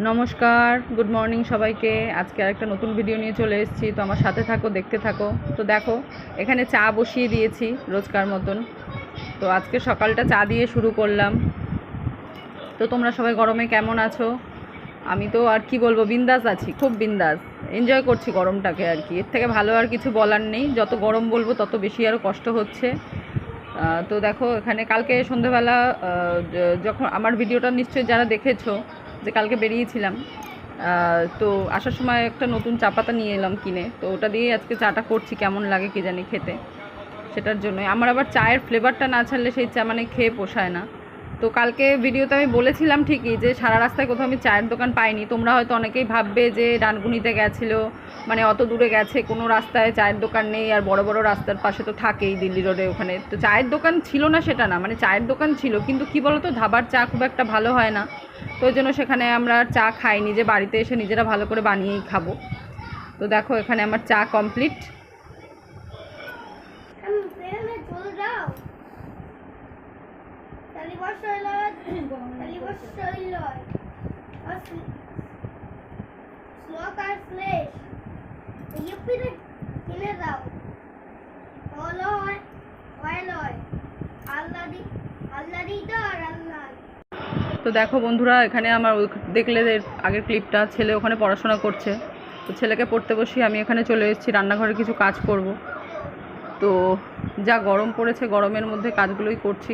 নমস্কার, good morning সবাইকে। আজকে আরেকটা নতুন ভিডিও নিয়ে চলে এসেছি, তো আমার সাথে থাকো, দেখতে থাকো। তো দেখো, এখানে চা বসিয়ে দিয়েছি রোজকার মতন। তো আজকে সকালটা চা দিয়ে শুরু করলাম। তো তোমরা সবাই গরমে কেমন আছো? আমি তো আর কি বলবো, বিন্দাস আছি, খুব বিন্দাস। এনজয় করছি গরমটাকে আর কি। এর থেকে ভালো আর কিছু বলার নেই। যত গরম বলবো তত বেশি আরও কষ্ট হচ্ছে। তো দেখো, এখানে কালকে সন্ধেবেলা যখন আমার ভিডিওটা নিশ্চয়ই যারা দেখেছো, যে কালকে বেরিয়েছিলাম, তো আসার সময় একটা নতুন চা পাতা নিয়ে এলাম কিনে। তো ওটা দিয়েই আজকে চাটা করছি, কেমন লাগে কে জানি খেতে। সেটার জন্যই আমার আবার চায়ের ফ্লেভারটা না ছাড়লে সেই চা মানে খেয়ে পোষায় না। তো কালকে ভিডিওতে আমি বলেছিলাম ঠিকই যে সারা রাস্তায় কোথাও আমি চায়ের দোকান পাইনি। তোমরা হয়তো অনেকেই ভাববে যে ডানকুনিতে গেছিলো, মানে অত দূরে গেছে, কোনো রাস্তায় চায়ের দোকান নেই। আর বড় বড় রাস্তার পাশে তো থাকেই, দিল্লি রোডে ওখানে তো চায়ের দোকান ছিল না সেটা না, মানে চায়ের দোকান ছিল, কিন্তু কি বলতো, ধাবার চা খুব একটা ভালো হয় না। তো ওই জন্য সেখানে আমরা চা খাই, নিজে বাড়িতে এসে নিজেরা ভালো করে বানিয়েই খাবো। তো দেখো, এখানে আমার চা কমপ্লিট। তো দেখো বন্ধুরা, এখানে আমার দেখলে আগের ক্লিপটা, ছেলে ওখানে পড়াশোনা করছে। তো ছেলেকে পড়তে বসিয়ে আমি এখানে চলে এসেছি রান্নাঘরে কিছু কাজ করব। তো যা গরম পড়েছে, গরমের মধ্যে কাজগুলোই করছি।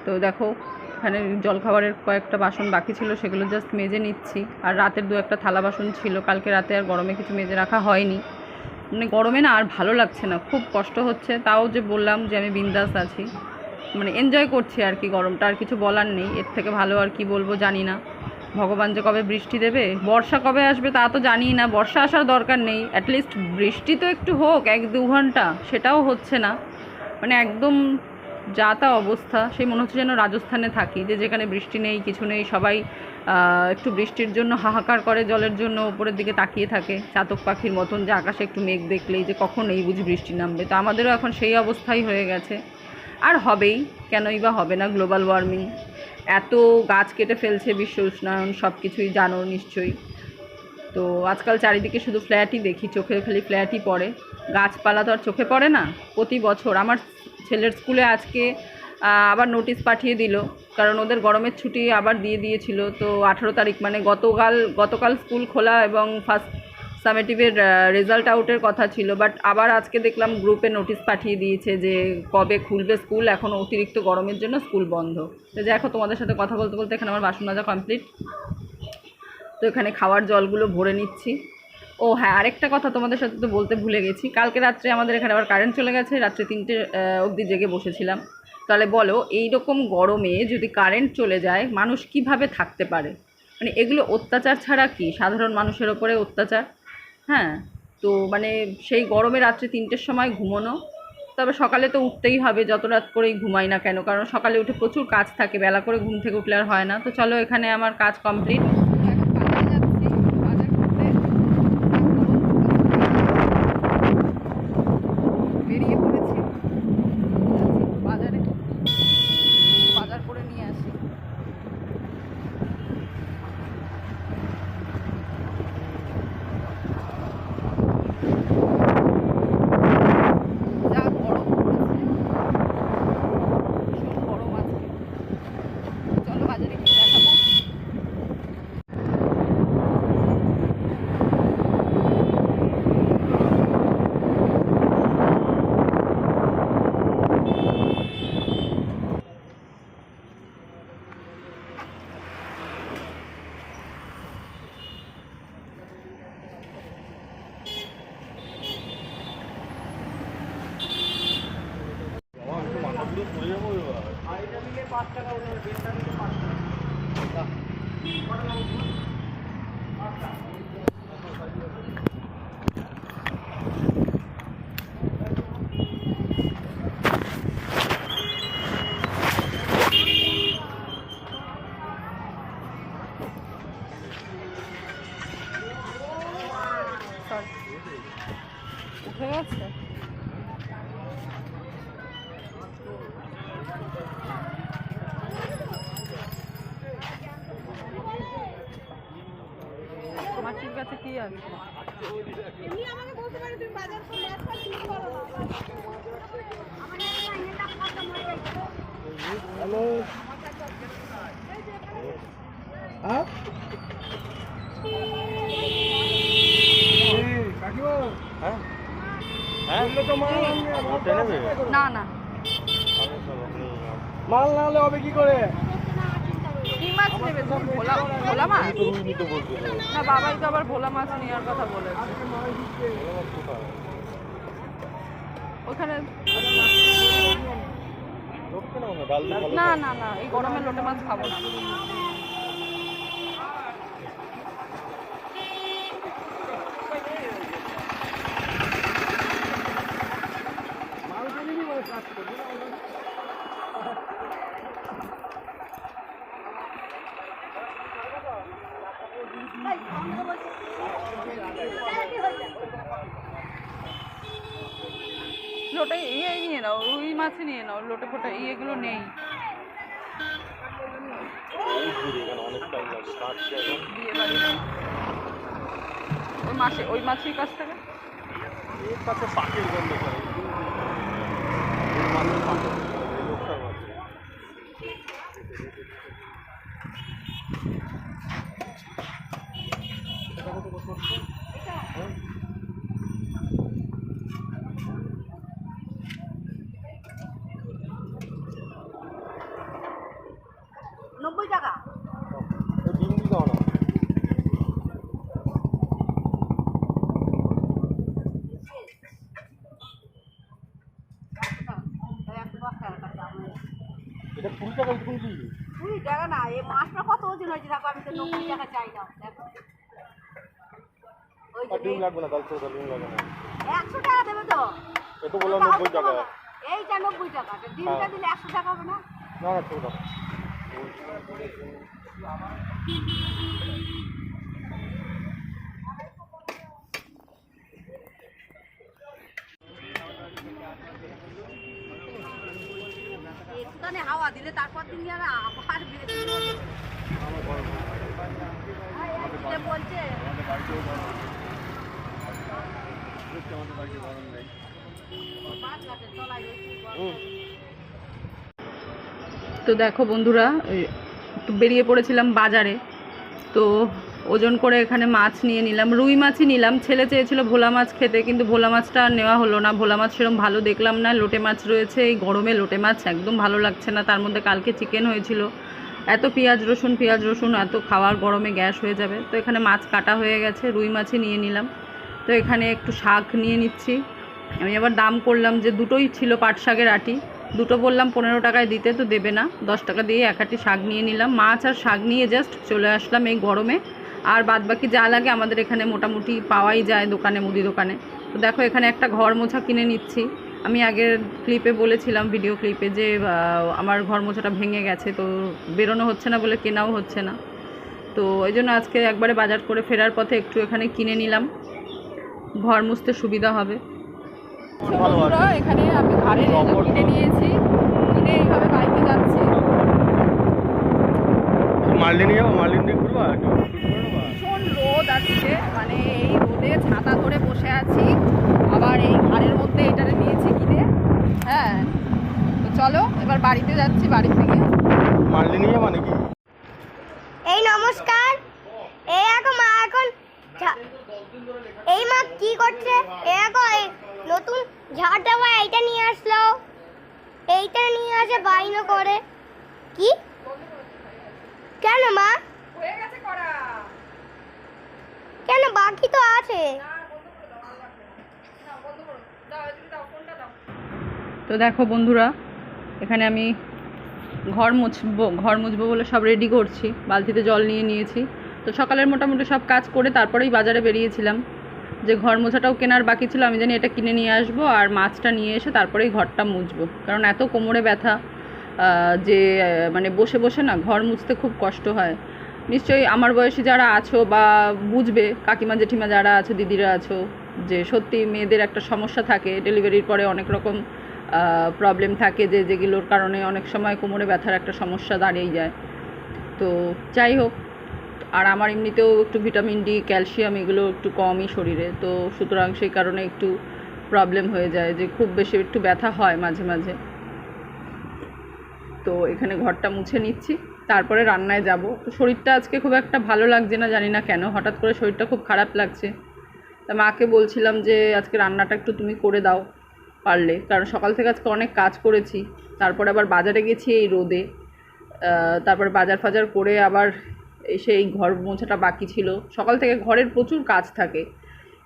তো দেখো, এখানে জলখাবারের কয়েকটা বাসন বাকি ছিল, সেগুলো জাস্ট মেজে নিচ্ছি। আর রাতের দু একটা থালা বাসন ছিল, কালকে রাতে আর গরমে কিছু মেজে রাখা হয়নি। মানে গরমে না আর ভালো লাগছে না, খুব কষ্ট হচ্ছে। তাও যে বললাম যে আমি বিন্দাস আছি, মানে এনজয় করছি আর কি গরমটা, আর কিছু বলার নেই। এর থেকে ভালো আর কি বলবো জানি না। ভগবান যে কবে বৃষ্টি দেবে, বর্ষা কবে আসবে তা তো জানি না। বর্ষা আসার দরকার নেই, অ্যাটলিস্ট বৃষ্টি তো একটু হোক, 1-2 ঘন্টা, সেটাও হচ্ছে না। মানে একদম যা তা অবস্থা, সেই মনে হচ্ছে যেন রাজস্থানে থাকি, যে যেখানে বৃষ্টি নেই, কিছু নেই, সবাই একটু বৃষ্টির জন্য হাহাকার করে, জলের জন্য উপরের দিকে তাকিয়ে থাকে চাতক পাখির মতন, যে আকাশে একটু মেঘ দেখলেই যে কখন এই বুঝি বৃষ্টি নামবে। তো আমাদেরও এখন সেই অবস্থাই হয়ে গেছে। আর হবেই, কেনই বা হবে না। গ্লোবাল ওয়ার্মিং, এত গাছ কেটে ফেলছে, বিশ্ব উষ্ণায়ন, সব কিছুই জানো নিশ্চয়ই। তো আজকাল চারিদিকে শুধু ফ্ল্যাটই দেখি, চোখে খালি ফ্ল্যাটই পড়ে, গাছপালা তো আর চোখে পড়ে না। প্রতি বছর আমার ছেলের স্কুলে আজকে আবার নোটিশ পাঠিয়ে দিল, কারণ ওদের গরমের ছুটি আবার দিয়ে দিয়েছিল। তো 18 তারিখ, মানে গতকাল স্কুল খোলা এবং ফার্স্ট সামেটিভের রেজাল্ট আউটের কথা ছিল, বাট আবার আজকে দেখলাম গ্রুপে নোটিশ পাঠিয়ে দিয়েছে যে কবে খুলবে স্কুল, এখন অতিরিক্ত গরমের জন্য স্কুল বন্ধ। তো দেখো, তোমাদের সাথে কথা বলতে বলতে এখানে আমার বাসন মাজা কমপ্লিট। তো এখানে খাওয়ার জলগুলো ভরে নিচ্ছি। ও হ্যাঁ, আরেকটা কথা তোমাদের সাথে তো বলতে ভুলে গেছি, কালকে রাত্রে আমাদের এখানে আবার কারেন্ট চলে গেছে, রাত্রে 3টে অবধি জেগে বসেছিলাম। তাহলে বলো, এই রকম গরমে যদি কারেন্ট চলে যায়, মানুষ কিভাবে থাকতে পারে? মানে এগুলো অত্যাচার ছাড়া কি, সাধারণ মানুষের ওপরে অত্যাচার। হ্যাঁ, তো মানে সেই গরমে রাত্রে 3টের সময় ঘুমোনো। তবে সকালে তো উঠতেই হবে, যত রাত করেই ঘুমাই না কেন, কারণ সকালে উঠে প্রচুর কাজ থাকে, বেলা করে ঘুম থেকে উঠলে আর হয় না। তো চলো, এখানে আমার কাজ কমপ্লিট। বেরিয়ে পড়েছি, বাজারে বাজার করে নিয়ে আসি। যা গরম পড়েছে, ভীষণ গরম আজকে। চলো বাজারে গিয়ে দেখাবো। আর এটা নিলে 5 টাকা, ওটা বেলটা নিলে 5 টাকা। উঠে গেছে। মাছির কাছে কি আছে? হ্যালো, হ্যাঁ কাকিমা, হ্যাঁ হ্যাঁ বললে তো মাল আনবে, না না, মাল না হলে হবে কি করে? কি মাছ নেবে তুমি? ভোলা ভোলা মাছ? তুমি তো বলছো না, বাবাই তো আবার ভোলা মাছ নেওয়ার কথা বলেছে। ওখানে না না না, এই গরমে লোটে মাছ খাবো না। মাল কিনে নিবো, কাজ করবো না। লোটে ইয়ে নিয়ে নাও, রুই মাছ নিয়ে নাও, লোটে ফোটে ইয়েগুলো নেই। অনেক টাইম লাগে কাটছে এখন। বিয়ে বাড়ি ওই মাছে, ওই মাছের কাছ থেকে এর কাছে পাখির গন্ধ করে এই মাছের পাখি, এই লোকটার মাছ। টাকা। ডিম দি দাও না। এটা 20 টাকা তুমি কি? 20 টাকা না, এই মাছটা কত ওজন হয়েছে দেখো, আমি তো 90 টাকা চাই না দেখো। ওই যে ডিম লাগবে না, কাল তো ডিম লাগবে না। 100 টাকা দেবে তো? এটা বললাম 90 টাকা। এইটা 90 টাকা, ডিমটা দিলে 100 টাকা হবে না? না না ছোট টাকা। একটুখানি হাওয়া দিলে তারপর দিন যারা আবার বেড়ে বলছে তো দেখো বন্ধুরা, একটু বেরিয়ে পড়েছিলাম বাজারে, তো ওজন করে এখানে মাছ নিয়ে নিলাম, রুই মাছই নিলাম। ছেলে চেয়েছিল ভোলা মাছ খেতে, কিন্তু ভোলা মাছটা আর নেওয়া হলো না। ভোলা মাছ সেরকম ভালো দেখলাম না। লোটে মাছ রয়েছে, এই গরমে লোটে মাছ একদম ভালো লাগছে না। তার মধ্যে কালকে চিকেন হয়েছিল, এত পেঁয়াজ রসুন এত খাওয়ার গরমে গ্যাস হয়ে যাবে। তো এখানে মাছ কাটা হয়ে গেছে, রুই মাছই নিয়ে নিলাম। তো এখানে একটু শাক নিয়ে নিচ্ছি। আমি আবার দাম করলাম, যে দুটোই ছিল পাট শাকের আটি, দুটো বললাম 15 টাকায় দিতে, তো দেবে না, 10 টাকা দিয়ে এক আটি শাক নিয়ে নিলাম। মাছ আর শাক নিয়ে জাস্ট চলে আসলাম এই গরমে। আর বাদবাকি যা লাগে আমাদের এখানে মোটামুটি পাওয়াই যায় দোকানে, মুদি দোকানে। তো দেখো এখানে একটা ঘর মোছা কিনে নিচ্ছি। আমি আগের ক্লিপে বলেছিলাম, ভিডিও ক্লিপে, যে আমার ঘর মোছাটা ভেঙে গেছে, তো বেরোনো হচ্ছে না বলে কেনাও হচ্ছে না। তো এই জন্য আজকে একবারে বাজার করে ফেরার পথে একটু এখানে কিনে নিলাম, ঘর মুছতে সুবিধা হবে। এখানে আমি ঘরে কিনে নিয়েছি, কিনে এইভাবে বাইকে যাচ্ছি। মার্লিন যাবো, মার্লিন দিয়ে ঘুরবো, ভীষণ রোদ আজকে, মানে এই রোদে ছাতা ধরে বসে আছি, আবার এই ঘরের মধ্যে এটারে নিয়েছি কিনে। হ্যাঁ, তো চলো এবার বাড়িতে যাচ্ছি, বাড়ি থেকে। মার্লিন যাবো নাকি? এই নমস্কার, এই মা এখন এই মা কি করছে? নতুন ঝাড় দেওয়া এইটা নিয়ে আসলো, এইটা নিয়ে আসে বাইনো করে। কি কেন মা? হয়ে গেছে করা, কেন বাকি তো আছে? তো দেখো বন্ধুরা, এখানে আমি ঘর মুছবো বলে সব রেডি করছি। বালতিতে জল নিয়ে নিয়েছি। তো সকালের মোটামুটি সব কাজ করে তারপরেই বাজারে বেরিয়েছিলাম, যে ঘর মোছাটাও কেনার বাকি ছিল। আমি জানি এটা কিনে নিয়ে আসবো, আর মাছটা নিয়ে এসে তারপরেই ঘরটা মুছবো, কারণ এত কোমরে ব্যথা যে মানে বসে বসে না ঘর মুছতে খুব কষ্ট হয়। নিশ্চয়ই আমার বয়সী যারা আছো বা বুঝবে, কাকিমা জেঠিমা যারা আছো, দিদিরা আছো, যে সত্যি মেয়েদের একটা সমস্যা থাকে, ডেলিভারির পরে অনেক রকম প্রবলেম থাকে, যেগুলোর কারণে অনেক সময় কোমরে ব্যথার একটা সমস্যা দাঁড়িয়ে যায়। তো যাই হোক, আর আমার এমনিতেও একটু ভিটামিন ডি, ক্যালসিয়াম এগুলো একটু কমই শরীরে, তো সুতরাং সেই কারণে একটু প্রবলেম হয়ে যায় যে খুব বেশি একটু ব্যথা হয় মাঝে মাঝে। তো এখানে ঘরটা মুছে নিচ্ছি, তারপরে রান্নায় যাব। তো শরীরটা আজকে খুব একটা ভালো লাগছে না, জানি না কেন হঠাৎ করে শরীরটা খুব খারাপ লাগছে। তা মাকে বলছিলাম যে আজকে রান্নাটা একটু তুমি করে দাও পারলে, কারণ সকাল থেকে আজকে অনেক কাজ করেছি, তারপরে আবার বাজারে গেছি এই রোদে, তারপরে বাজার ফাজার করে আবার এসে এই ঘর মোছাটা বাকি ছিল। সকাল থেকে ঘরের প্রচুর কাজ থাকে,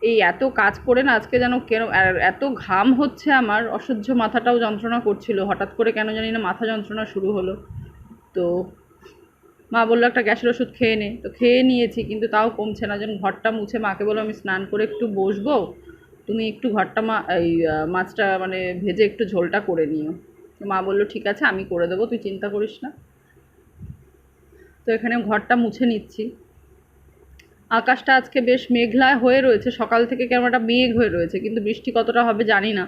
এই এত কাজ করে না আজকে যেন কেন এত ঘাম হচ্ছে আমার, অসহ্য মাথাটাও যন্ত্রণা করছিল, হঠাৎ করে কেন জানি না মাথা যন্ত্রণা শুরু হলো। তো মা বললো একটা গ্যাসের ওষুধ খেয়ে নে, তো খেয়ে নিয়েছি কিন্তু তাও কমছে না। যেন ঘরটা মুছে মাকে বললো আমি স্নান করে একটু বসবো, তুমি একটু ঘরটা মাছটা মানে ভেজে একটু ঝোলটা করে নিও। তো মা বললো ঠিক আছে আমি করে দেবো, তুই চিন্তা করিস না। তো এখানে ঘরটা মুছে নিচ্ছি। আকাশটা আজকে বেশ মেঘলা হয়ে রয়েছে, সকাল থেকে কেমন একটা মেঘ হয়ে রয়েছে, কিন্তু বৃষ্টি কতটা হবে জানি না।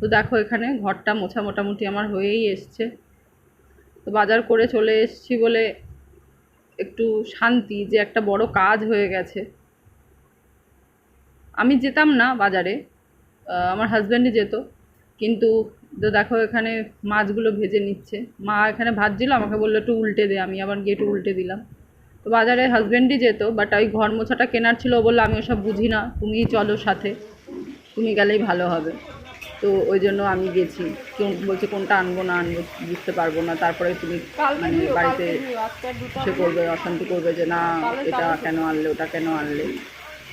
তো দেখো এখানে ঘরটা মোছা মোটামুটি আমার হয়েই এসছে। তো বাজার করে চলে এসেছি বলে একটু শান্তি যে একটা বড় কাজ হয়ে গেছে। আমি যেতাম না বাজারে, আমার হাজব্যান্ডই যেত, কিন্তু তো দেখো এখানে মাছগুলো ভেজে নিচ্ছে। মা এখানে ভাজছিল, আমাকে বললো একটু উল্টে দে, আমি আবার গিয়ে একটু উল্টে দিলাম। তো বাজারে হাজব্যান্ডই যেত, বাট ওই ঘর মোছাটা কেনার ছিল, ও বললো আমি ওসব বুঝি না, তুমিই চলো সাথে, তুমি গেলেই ভালো হবে। তো ওই জন্য আমি গেছি। কেউ বলছে কোনটা আনবো না আনবো বুঝতে পারবো না, তারপরে তুমি মানে বাড়িতে সে করবে, অশান্তি করবে যে না এটা কেন আনলে ওটা কেন আনলে।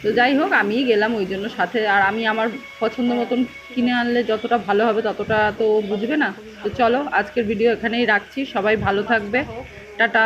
তো যাই হোক আমিই গেলাম ওই জন্য সাথে, আর আমি আমার পছন্দ মতন কিনে আনলে যতটা ভালো হবে ততটা তো বুঝবে না। তো চলো আজকের ভিডিও এখানেই রাখছি, সবাই ভালো থাকবে, টাটা।